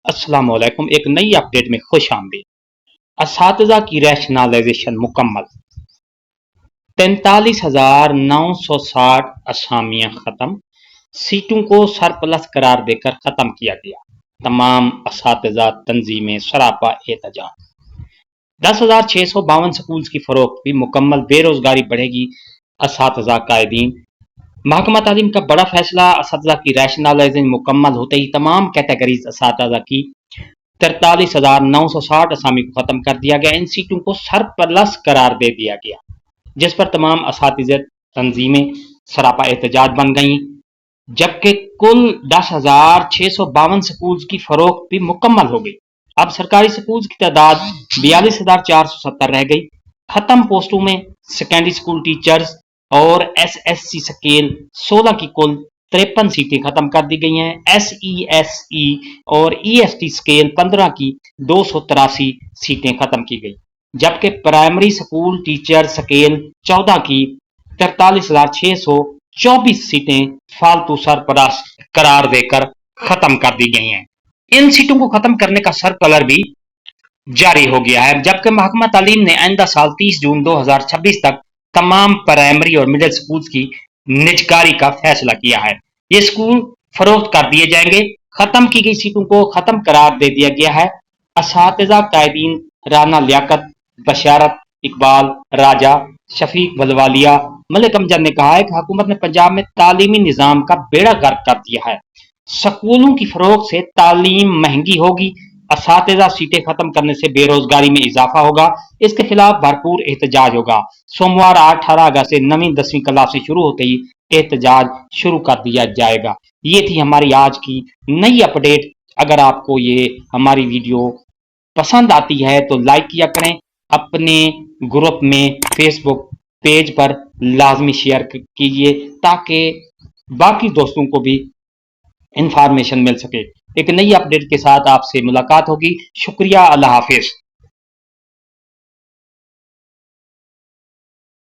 अस्सलाम वालेकुम। एक नई अपडेट में खुश आमदीद। असातिज़ा की रैशनलाइजेशन मुकम्मल। 43,960 असामियां खत्म। सीटों को सरप्लस करार देकर खत्म किया गया। तमाम असातिज़ा तंजीमें सरापा एहतजाज। 10,652 स्कूल की फरोख्त भी मुकम्मल। बेरोजगारी बढ़ेगी। असातिज़ा कायदीन। महकमा तालीम का बड़ा फैसला। असातिज़ा की रैशनलाइजेशन मुकम्मल होते ही तमाम कैटेगरीज असातिज़ा की 43,960 असामी को खत्म कर दिया गया। इन सीटों को सरप्लस करार दे दिया गया, जिस पर तमाम असातिज़ा तंजीमें सरापा एहतजाज बन गई, जबकि कुल 10,652 स्कूल की फरोख्त भी मुकम्मल हो गई। अब सरकारी स्कूल की तादाद 42,470 रह गई। खत्म पोस्टों में सेकेंडरी स्कूल टीचर्स और SSC स्केल 16 की कुल 53 सीटें खत्म कर दी गई हैं। SESE और EST स्केल 15 की 283 सीटें खत्म की गई, जबकि प्राइमरी स्कूल टीचर स्केल 14 की 43,624 सीटें फालतू सरपरास करार देकर खत्म कर दी गई हैं। इन सीटों को खत्म करने का सर्कुलर भी जारी हो गया है, जबकि महकमा तालीम ने आइंदा साल 30 जून 2026 तक तमाम प्राइमरी और मिडिल स्कूल की निजकारी का फैसला किया है। ये स्कूल फरोख्त कर दिए जाएंगे। खत्म की गई सीटों को खत्म करार दे दिया गया है। असातिज़ा कायदीन राना लियाकत, बशारत, इकबाल, राजा, शफीक बलवालिया, मलिक अमजद ने कहा है कि हुकूमत ने पंजाब में तालीमी निज़ाम का बेड़ा गर्क कर दिया है। स्कूलों की फरोख्त से तालीम महंगी होगी। असातिज़ा सीटें खत्म करने से बेरोजगारी में इजाफा होगा। इसके खिलाफ भरपूर एहतजाज होगा। सोमवार 18 अगस्त से 9वीं 10वीं क्लासें शुरू होते ही एहतजाज शुरू कर दिया जाएगा। ये थी हमारी आज की नई अपडेट। अगर आपको ये हमारी वीडियो पसंद आती है तो लाइक किया करें। अपने ग्रुप में फेसबुक पेज पर लाजमी शेयर कीजिए ताकि बाकी दोस्तों को भी इंफॉर्मेशन मिल सके। एक नई अपडेट के साथ आपसे मुलाकात होगी। शुक्रिया। अल्लाह हाफिज।